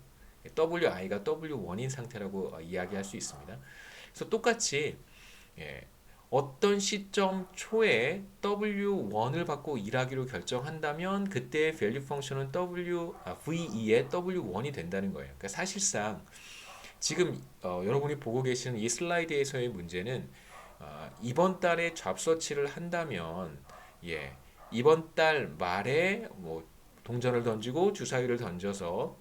WI가 W1인 상태라고 이야기할 수 있습니다. 그래서 똑같이 어떤 시점 초에 W1을 받고 일하기로 결정한다면 그때의 value 펑션은 VE의 W1이 된다는 거예요. 그러니까 사실상 지금 여러분이 보고 계시는 이 슬라이드에서의 문제는 이번 달에 잡서치를 한다면 이번 달 말에 뭐 동전을 던지고 주사위를 던져서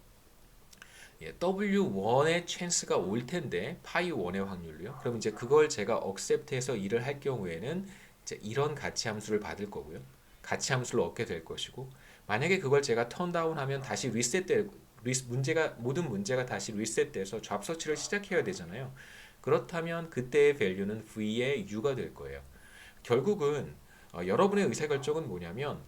W1의 찬스가 올 텐데 파이 1의 확률로요. 그럼 이제 그걸 제가 accept해서 일을 할 경우에는 이제 이런 가치 함수를 받을 거고요. 가치 함수를 얻게 될 것이고 만약에 그걸 제가 턴다운하면 다시 모든 문제가 다시 리셋돼서 잡서치를 시작해야 되잖아요. 그렇다면 그때의 value는 V의 U가 될 거예요. 결국은 여러분의 의사결정은 뭐냐면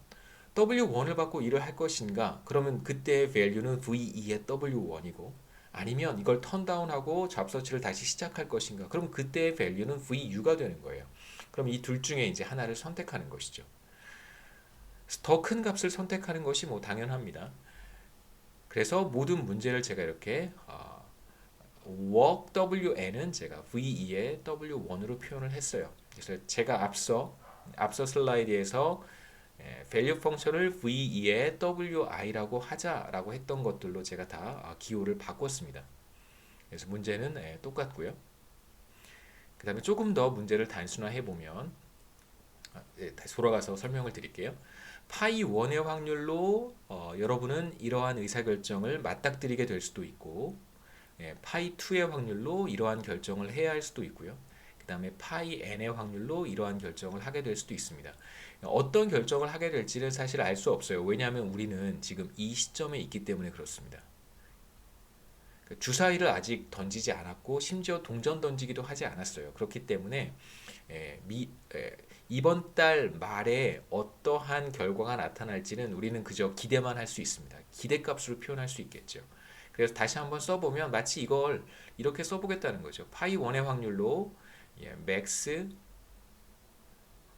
W1을 받고 일을 할 것인가? 그러면 그때의 value는 V2의 W1이고 아니면 이걸 턴다운하고 잡서치를 다시 시작할 것인가? 그럼 그때의 value는 VU가 되는 거예요. 그럼 이 둘 중에 이제 하나를 선택하는 것이죠. 더 큰 값을 선택하는 것이 뭐 당연합니다. 그래서 모든 문제를 제가 이렇게 work WN은 제가 VE의 W1으로 표현을 했어요. 그래서 제가 앞서 슬라이드에서 value 펑션을 VE의 WI라고 하자라고 했던 것들로 제가 다 기호를 바꿨습니다. 그래서 문제는 똑같고요. 그 다음에 조금 더 문제를 단순화해 보면 다시 돌아가서 설명을 드릴게요. 파이 1의 확률로 여러분은 이러한 의사결정을 맞닥뜨리게 될 수도 있고 파이 2의 확률로 이러한 결정을 해야 할 수도 있고요. 그 다음에 파이 n의 확률로 이러한 결정을 하게 될 수도 있습니다. 어떤 결정을 하게 될지는 사실 알 수 없어요. 왜냐하면 우리는 지금 이 시점에 있기 때문에 그렇습니다. 주사위를 아직 던지지 않았고 심지어 동전 던지기도 하지 않았어요. 그렇기 때문에 이번 달 말에 어떠한 결과가 나타날지는 우리는 그저 기대만 할 수 있습니다. 기대값으로 표현할 수 있겠죠. 그래서 다시 한번 써보면 마치 이걸 이렇게 써보겠다는 거죠. 파이 1의 확률로 맥스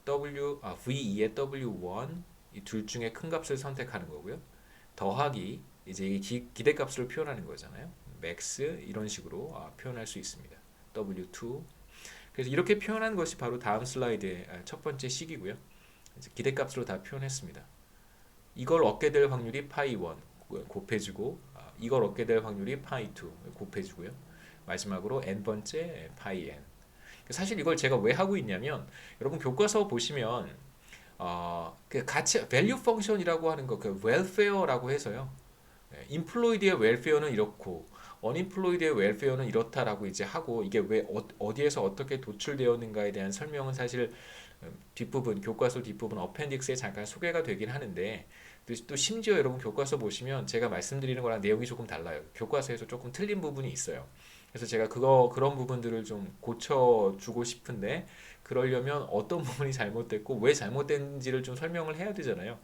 V2의 W1 이 둘 중에 큰 값을 선택하는 거고요. 더하기 이제 이 기대값을 표현하는 거잖아요. max 이런 식으로 표현할 수 있습니다. W2. 그래서 이렇게 표현한 것이 바로 다음 슬라이드의 첫 번째 식이고요. 이제 기대값으로 다 표현했습니다. 이걸 얻게 될 확률이 파이 1 곱해주고 이걸 얻게 될 확률이 파이 2 곱해주고요. 마지막으로 n번째 파이 n. 사실 이걸 제가 왜 하고 있냐면 여러분 교과서 보시면 그 가치 value function이라고 하는 거 그 welfare라고 해서요. employed의 welfare는 이렇고 unemployed의 welfare는 이렇다라고 이제 하고 이게 왜 어디에서 어떻게 도출되었는가에 대한 설명은 사실 뒷부분 교과서 뒷부분 어펜딕스에 잠깐 소개가 되긴 하는데 또 심지어 여러분 교과서 보시면 제가 말씀드리는 거랑 내용이 조금 달라요. 교과서에서 조금 틀린 부분이 있어요. 그래서 제가 그런 부분들을 좀 고쳐주고 싶은데 그러려면 어떤 부분이 잘못됐고 왜 잘못된지를 좀 설명을 해야 되잖아요.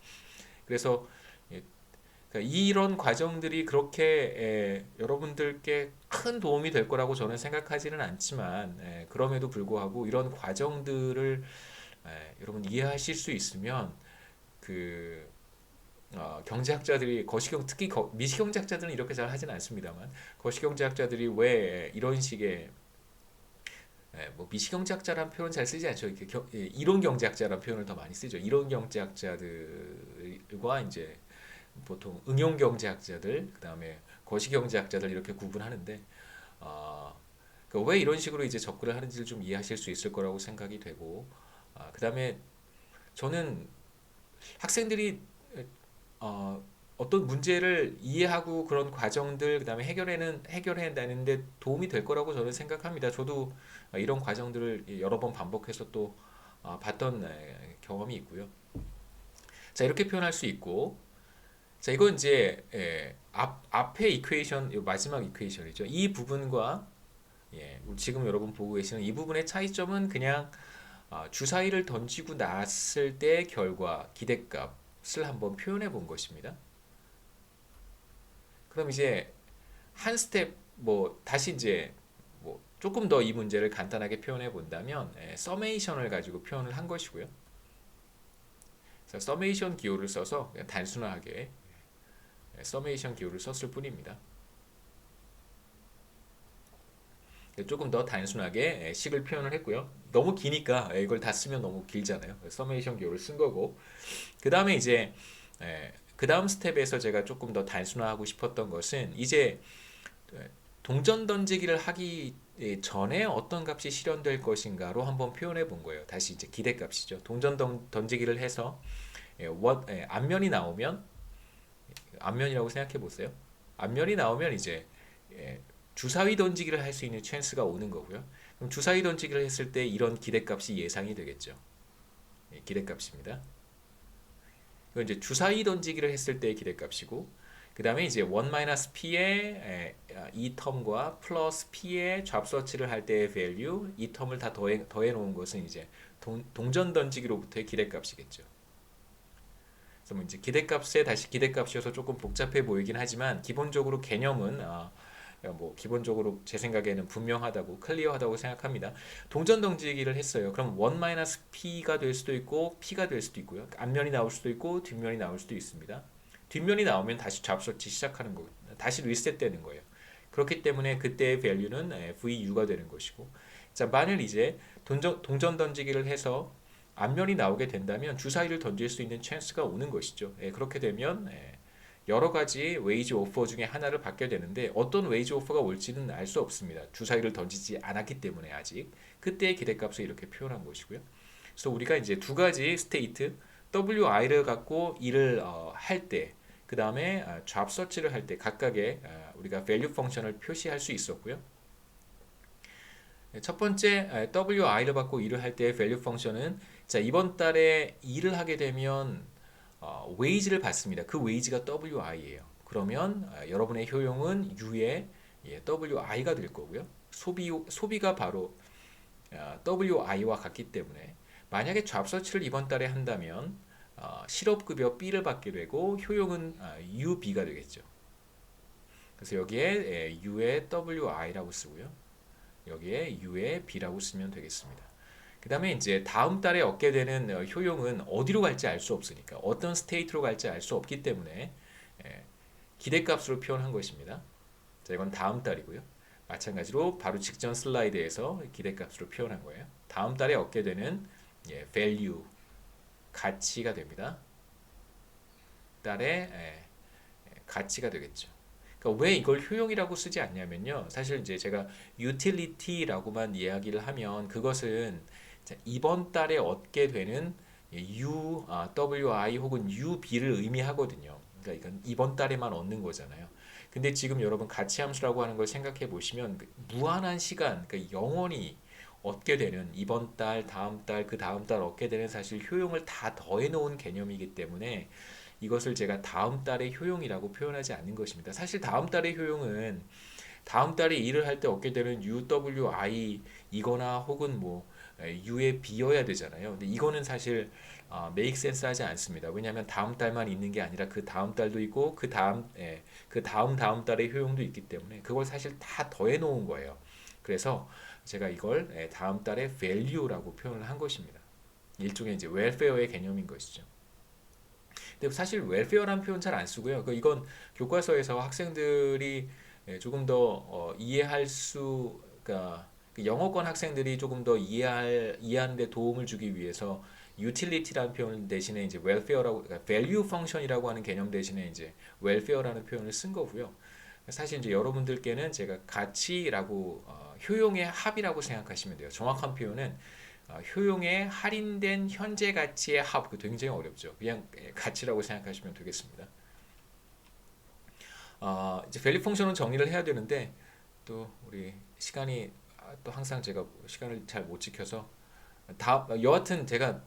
그래서 그러니까 이런 과정들이 그렇게 여러분들께 큰 도움이 될 거라고 저는 생각하지는 않지만 그럼에도 불구하고 이런 과정들을 여러분 이해하실 수 있으면 그 경제학자들이 특히 미시경제학자들은 이렇게 잘 하진 않습니다만 거시경제학자들이 왜 이런 식의 뭐 미시경제학자라는 표현 잘 쓰지 않죠. 이론 경제학자라는 표현을 더 많이 쓰죠. 이론 경제학자들과 이제 보통 응용 경제학자들, 그다음에 거시 경제학자들 이렇게 구분하는데 왜 이런 식으로 이제 접근을 하는지를 좀 이해하실 수 있을 거라고 생각이 되고 그다음에 저는 학생들이 어떤 문제를 이해하고 그런 과정들 그다음에 해결해내는데 도움이 될 거라고 저는 생각합니다. 저도 이런 과정들을 여러 번 반복해서 또 봤던 경험이 있고요. 자, 이렇게 표현할 수 있고 자, 이건 이제 앞에 이퀘이션, 마지막 이퀘이션이죠. 이 부분과 지금 여러분 보고 계시는 이 부분의 차이점은 그냥 주사위를 던지고 났을 때 결과, 기대값을 한번 표현해 본 것입니다. 그럼 이제 한 스텝 뭐 다시 이제 뭐 조금 더 이 문제를 간단하게 표현해 본다면 서메이션을 가지고 표현을 한 것이고요. 그래서 서메이션 기호를 써서 그냥 단순하게 서메이션 기호를 썼을 뿐입니다. 조금 더 단순하게 식을 표현을 했고요. 너무 기니까 이걸 다 쓰면 너무 길잖아요. 서메이션 기호를 쓴 거고 그 다음에 이제 그 다음 스텝에서 제가 조금 더 단순화하고 싶었던 것은 이제 동전 던지기를 하기 전에 어떤 값이 실현될 것인가로 한번 표현해 본 거예요. 다시 이제 기대값이죠. 동전 던지기를 해서 앞면이 나오면 앞면이라고 생각해 보세요. 앞면이 나오면 이제 주사위 던지기를 할 수 있는 찬스가 오는 거고요. 그럼 주사위 던지기를 했을 때 이런 기대값이 예상이 되겠죠. 기대값입니다. 이건 이제 주사위 던지기를 했을 때의 기대값이고 그 다음에 이제 1-p의 이 텀과 플러스 p의 잡서치를 할 때의 value 이 텀을 다 더해 놓은 것은 이제 동전 던지기로부터의 기대값이겠죠. 그래서 뭐 이제 기대값에 다시 기대값이어서 조금 복잡해 보이긴 하지만 기본적으로 개념은 뭐 기본적으로 제 생각에는 분명하다고 클리어하다고 생각합니다. 동전 던지기를 했어요. 그럼 1-p가 될 수도 있고 p가 될 수도 있고요. 앞면이 나올 수도 있고 뒷면이 나올 수도 있습니다. 뒷면이 나오면 다시 잡서치 시작하는 거고 다시 리셋되는 거예요. 그렇기 때문에 그때의 value는 VU가 되는 것이고 자 만일 이제 동전 던지기를 해서 앞면이 나오게 된다면 주사위를 던질 수 있는 찬스가 오는 것이죠. 그렇게 되면 여러 가지 웨이지 오퍼 중에 하나를 받게 되는데 어떤 웨이지 오퍼가 올지는 알 수 없습니다. 주사위를 던지지 않았기 때문에 아직 그때의 기대값을 이렇게 표현한 것이고요. 그래서 우리가 이제 두 가지 스테이트 WI를 갖고 일을 할 때, 그 다음에 job search를 할 때 각각의 우리가 value 펑션을 표시할 수 있었고요. 첫 번째 WI를 받고 일을 할 때의 value 펑션은 자 이번 달에 일을 하게 되면 웨이지를 받습니다. 그 웨이지가 WI예요. 그러면 여러분의 효용은 U의 WI가 될 거고요. 소비가 바로 WI와 같기 때문에 만약에 잡 서치를 이번 달에 한다면 실업급여 B를 받게 되고 효용은 UB가 되겠죠. 그래서 여기에 U의 WI라고 쓰고요. 여기에 U의 B라고 쓰면 되겠습니다. 그 다음에 이제 다음 달에 얻게 되는 효용은 어디로 갈지 알 수 없으니까 어떤 스테이트로 갈지 알 수 없기 때문에 기대값으로 표현한 것입니다. 자, 이건 다음 달이고요. 마찬가지로 바로 직전 슬라이드에서 기대값으로 표현한 거예요. 다음 달에 얻게 되는 value, 가치가 됩니다. 달에 가치가 되겠죠. 그러니까 왜 이걸 효용이라고 쓰지 않냐면요. 사실 이제 제가 utility라고만 이야기를 하면 그것은 이번 달에 얻게 되는 WI 혹은 UB를 의미하거든요. 그러니까 이건 이번 달에만 얻는 거잖아요. 근데 지금 여러분 가치 함수라고 하는 걸 생각해 보시면 무한한 시간, 그러니까 영원히 얻게 되는 이번 달, 다음 달, 그 다음 달 얻게 되는 사실 효용을 다 더해 놓은 개념이기 때문에 이것을 제가 다음 달의 효용이라고 표현하지 않는 것입니다. 사실 다음 달의 효용은 다음 달에 일을 할 때 얻게 되는 UWI 이거나 혹은 뭐 U에 B여야 되잖아요. 근데 이거는 사실 make sense 하지 않습니다. 왜냐하면 다음 달만 있는 게 아니라 그 다음 달도 있고 그 다음 달의 효용도 있기 때문에 그걸 사실 다 더해 놓은 거예요. 그래서 제가 이걸 다음 달의 value라고 표현을 한 것입니다. 일종의 이제 웰페어의 개념인 것이죠. 근데 사실 웰페어라는 표현 잘 안 쓰고요. 이건 교과서에서 학생들이 조금 더 이해할 수, 그러니까 그 영어권 학생들이 조금 더 이해하는 데 도움을 주기 위해서 utility라는 표현 대신에 이제 welfare라고, 그러니까 value function이라고 하는 개념 대신에 이제 welfare라는 표현을 쓴 거고요. 사실 이제 여러분들께는 제가 가치라고 효용의 합이라고 생각하시면 돼요. 정확한 표현은 효용의 할인된 현재 가치의 합, 그 굉장히 어렵죠. 그냥 가치라고 생각하시면 되겠습니다. 이제 밸류 펑션은 정리를 해야 되는데 또 우리 시간이 또 항상 제가 시간을 잘 못 지켜서 다 여하튼 제가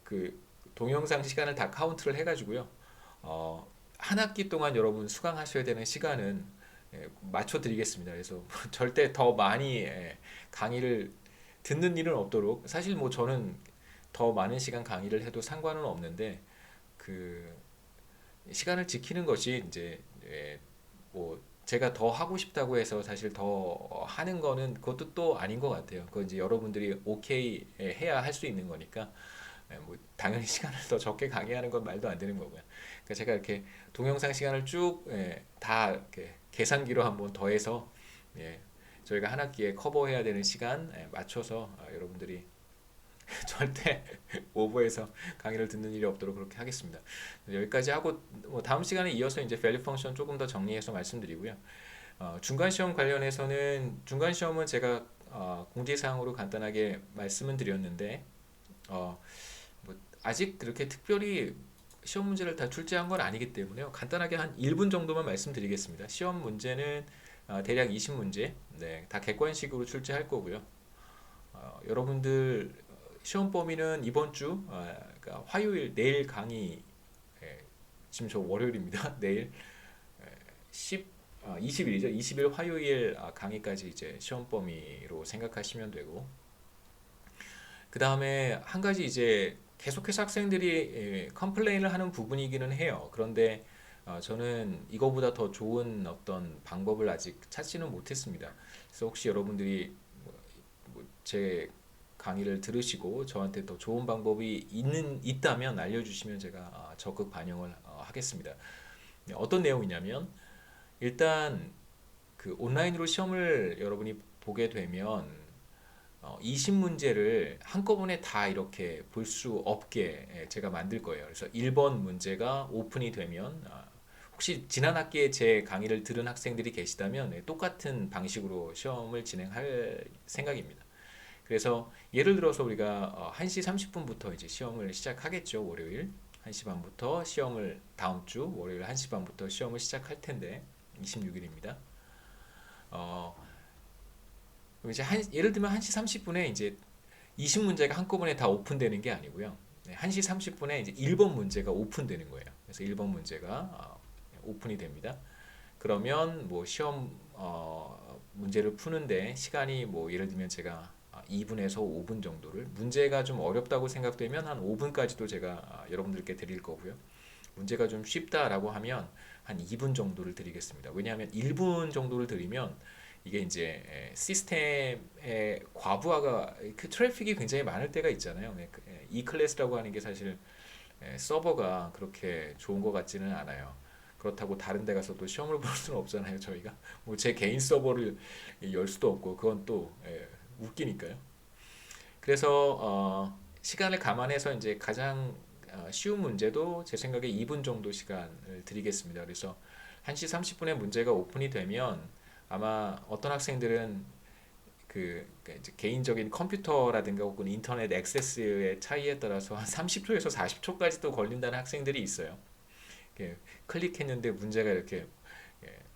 그 동영상 시간을 다 카운트를 해가지고요. 한 학기 동안 여러분 수강하셔야 되는 시간은 맞춰 드리겠습니다. 그래서 절대 더 많이 강의를 듣는 일은 없도록 사실 뭐 저는 더 많은 시간 강의를 해도 상관은 없는데 그 시간을 지키는 것이 이제 뭐 제가 더 하고 싶다고 해서 사실 더 하는 거는 그것도 또 아닌 것 같아요. 그건 이제 여러분들이 오케이 해야 할 수 있는 거니까 뭐 당연히 시간을 더 적게 강의하는 건 말도 안 되는 거고요. 그러니까 제가 이렇게 동영상 시간을 쭉 다 이렇게 계산기로 한번 더해서 예, 저희가 한 학기에 커버해야 되는 시간 맞춰서 여러분들이 절대 오버해서 강의를 듣는 일이 없도록 그렇게 하겠습니다. 여기까지 하고 뭐 다음 시간에 이어서 이제 밸류 펑션 조금 더 정리해서 말씀드리고요. 중간 시험 관련해서는 중간 시험은 제가 공지사항으로 간단하게 말씀은 드렸는데 뭐 아직 그렇게 특별히 시험 문제를 다 출제한 건 아니기 때문에요. 간단하게 한 1분 정도만 말씀드리겠습니다. 시험 문제는 대략 20문제, 네, 다 객관식으로 출제할 거고요. 여러분들 시험 범위는 이번 주 그러니까 화요일 내일 강의 지금 저 월요일입니다. 내일 20일이죠. 20일 화요일 강의까지 이제 시험 범위로 생각하시면 되고 그 다음에 한 가지 이제 계속해서 학생들이 컴플레인을 하는 부분이기는 해요. 그런데 저는 이거보다 더 좋은 어떤 방법을 아직 찾지는 못했습니다. 그래서 혹시 여러분들이 제 강의를 들으시고 저한테 더 좋은 방법이 있다면 알려주시면 제가 적극 반영을 하겠습니다. 어떤 내용이냐면 일단 그 온라인으로 시험을 여러분이 보게 되면 20문제를 한꺼번에 다 이렇게 볼 수 없게 제가 만들 거예요. 그래서 1번 문제가 오픈이 되면 혹시 지난 학기에 제 강의를 들은 학생들이 계시다면 똑같은 방식으로 시험을 진행할 생각입니다. 그래서 예를 들어서 우리가 1시 30분부터 이제 시험을 시작하겠죠. 월요일 1시 반부터 시험을 다음 주 월요일 1시 반부터 시험을 시작할 텐데 26일입니다. 이제 예를 들면 1시 30분에 이제 20문제가 한꺼번에 다 오픈되는 게 아니고요. 1시 30분에 이제 1번 문제가 오픈되는 거예요. 그래서 1번 문제가 오픈이 됩니다. 그러면 뭐 시험 문제를 푸는데 시간이 뭐 예를 들면 제가 2분에서 5분 정도를 문제가 좀 어렵다고 생각되면 한 5분까지도 제가 여러분들께 드릴 거고요. 문제가 좀 쉽다라고 하면 한 2분 정도를 드리겠습니다. 왜냐하면 1분 정도를 드리면 이게 이제 시스템의 과부하가 그 트래픽이 굉장히 많을 때가 있잖아요. 이 클래스라고 하는 게 사실 서버가 그렇게 좋은 것 같지는 않아요. 그렇다고 다른 데 가서 또 시험을 볼 수는 없잖아요. 저희가 뭐 제 개인 서버를 열 수도 없고 그건 또 웃기니까요. 그래서 시간을 감안해서 이제 가장 쉬운 문제도 제 생각에 2분 정도 시간을 드리겠습니다. 그래서 1시 30분에 문제가 오픈이 되면 아마 어떤 학생들은 그러니까 이제 개인적인 컴퓨터라든가 혹은 인터넷 액세스의 차이에 따라서 한 30초에서 40초까지도 걸린다는 학생들이 있어요. 이렇게 클릭했는데 문제가 이렇게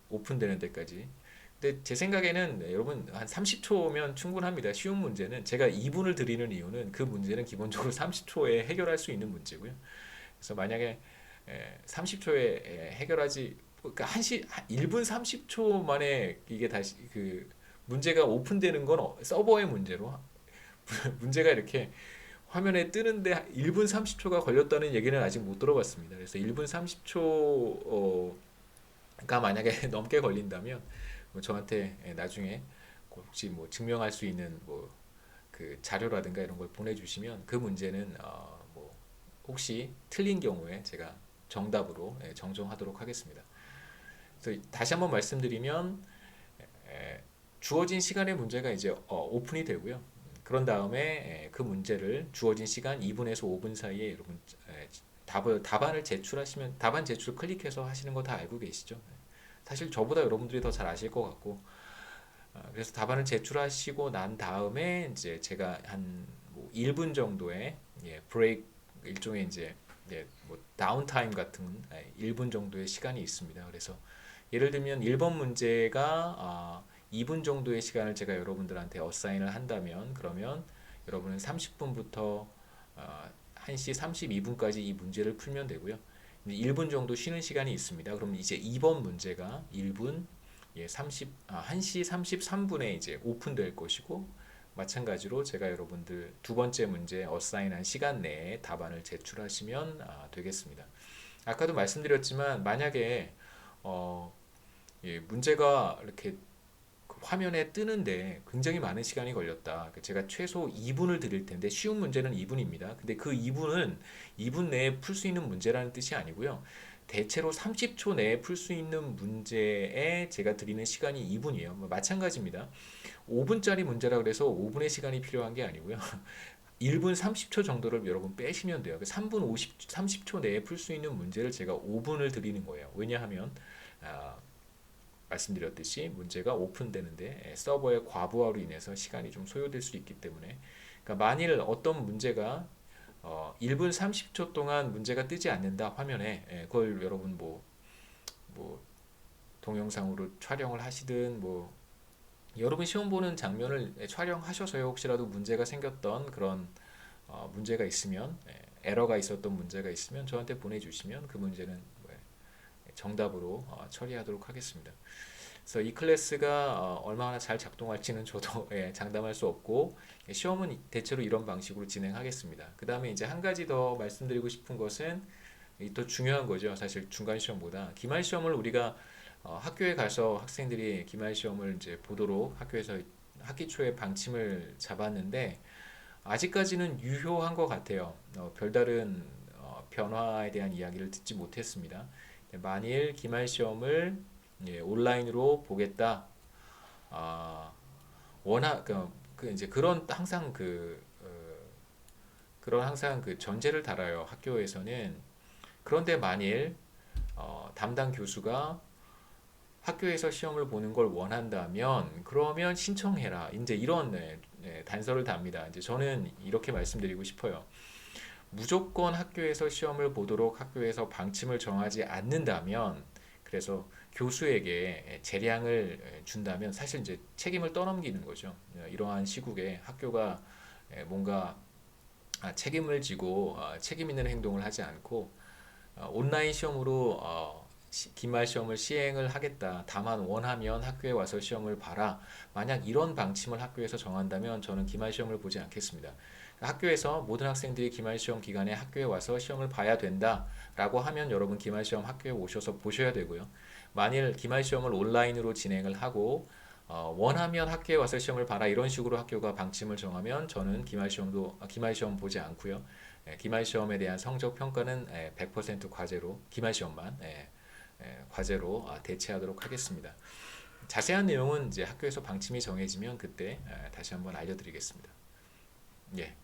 오픈되는 데까지. 근데 제 생각에는 여러분 한 30초면 충분합니다. 쉬운 문제는 제가 2분을 드리는 이유는 그 문제는 기본적으로 30초에 해결할 수 있는 문제고요. 그래서 만약에 30초에 해결하지 그러니까 1분 30초 만에 이게 다시 그 문제가 오픈되는 건 서버의 문제로 문제가 이렇게 화면에 뜨는데 1분 30초가 걸렸다는 얘기는 아직 못 들어봤습니다. 그래서 1분 30초가 만약에 넘게 걸린다면 뭐 저한테 나중에 혹시 뭐 증명할 수 있는 뭐 그 자료라든가 이런 걸 보내주시면 그 문제는 뭐 혹시 틀린 경우에 제가 정답으로 정정하도록 하겠습니다. 그래서 다시 한번 말씀드리면 주어진 시간의 문제가 이제 오픈이 되고요. 그런 다음에 그 문제를 주어진 시간 2분에서 5분 사이에 여러분 답안을 제출하시면 답안 제출 클릭해서 하시는 거 다 알고 계시죠? 사실 저보다 여러분들이 더 잘 아실 것 같고 그래서 답안을 제출하시고 난 다음에 이제 제가 한뭐 1분 정도의 브레이크 일종의 이제 뭐 다운타임 같은 1분 정도의 시간이 있습니다. 그래서 예를 들면 1번 문제가 2분 정도의 시간을 제가 여러분들한테 어사인을 한다면 그러면 여러분은 30분부터 1시 32분까지 이 문제를 풀면 되고요. 1분 정도 쉬는 시간이 있습니다. 그럼 이제 2번 문제가 1분 1시 33분에 이제 오픈될 것이고 마찬가지로 제가 여러분들 두 번째 문제 어사인한 시간 내에 답안을 제출하시면 되겠습니다. 아까도 말씀드렸지만 만약에 문제가 이렇게 화면에 뜨는데 굉장히 많은 시간이 걸렸다. 제가 최소 2분을 드릴 텐데 쉬운 문제는 2분입니다. 근데 그 2분은 2분 내에 풀 수 있는 문제라는 뜻이 아니고요. 대체로 30초 내에 풀 수 있는 문제에 제가 드리는 시간이 2분이에요. 마찬가지입니다. 5분짜리 문제라 그래서 5분의 시간이 필요한 게 아니고요. 1분 30초 정도를 여러분 빼시면 돼요. 3분 30초 내에 풀 수 있는 문제를 제가 5분을 드리는 거예요. 왜냐하면 말씀드렸듯이 문제가 오픈되는데 서버의 과부하로 인해서 시간이 좀 소요될 수 있기 때문에 그러니까 만일 어떤 문제가 1분 30초 동안 문제가 뜨지 않는다 화면에 그걸 여러분 뭐 동영상으로 촬영을 하시든 뭐 여러분 시험 보는 장면을 촬영하셔서요 혹시라도 문제가 생겼던 그런 문제가 있으면 에러가 있었던 문제가 있으면 저한테 보내주시면 그 문제는 정답으로 처리하도록 하겠습니다. 그래서 이 클래스가 얼마나 잘 작동할지는 저도 장담할 수 없고 시험은 대체로 이런 방식으로 진행하겠습니다. 그 다음에 이제 한 가지 더 말씀드리고 싶은 것은 또 중요한 거죠. 사실 중간 시험보다 기말 시험을 우리가 학교에 가서 학생들이 기말 시험을 이제 보도록 학교에서 학기 초에 방침을 잡았는데 아직까지는 유효한 것 같아요. 별다른 변화에 대한 이야기를 듣지 못했습니다. 만일 기말 시험을 온라인으로 보겠다. 워낙 이제 그런 항상 그런 항상 그 전제를 달아요. 학교에서는 그런데 만일 담당 교수가 학교에서 시험을 보는 걸 원한다면 그러면 신청해라. 이제 이런 단서를 답니다. 이제 저는 이렇게 말씀드리고 싶어요. 무조건 학교에서 시험을 보도록 학교에서 방침을 정하지 않는다면 그래서 교수에게 재량을 준다면 사실 이제 책임을 떠넘기는 거죠. 이러한 시국에 학교가 뭔가 책임을 지고 책임 있는 행동을 하지 않고 온라인 시험으로 기말 시험을 시행을 하겠다. 다만 원하면 학교에 와서 시험을 봐라. 만약 이런 방침을 학교에서 정한다면 저는 기말 시험을 보지 않겠습니다. 학교에서 모든 학생들이 기말 시험 기간에 학교에 와서 시험을 봐야 된다라고 하면 여러분 기말 시험 학교에 오셔서 보셔야 되고요. 만일 기말 시험을 온라인으로 진행을 하고 원하면 학교에 와서 시험을 봐라 이런 식으로 학교가 방침을 정하면 저는 기말 시험 보지 않고요. 기말 시험에 대한 성적 평가는 100% 과제로 기말 시험만 과제로 대체하도록 하겠습니다. 자세한 내용은 이제 학교에서 방침이 정해지면 그때 다시 한번 알려드리겠습니다. 예.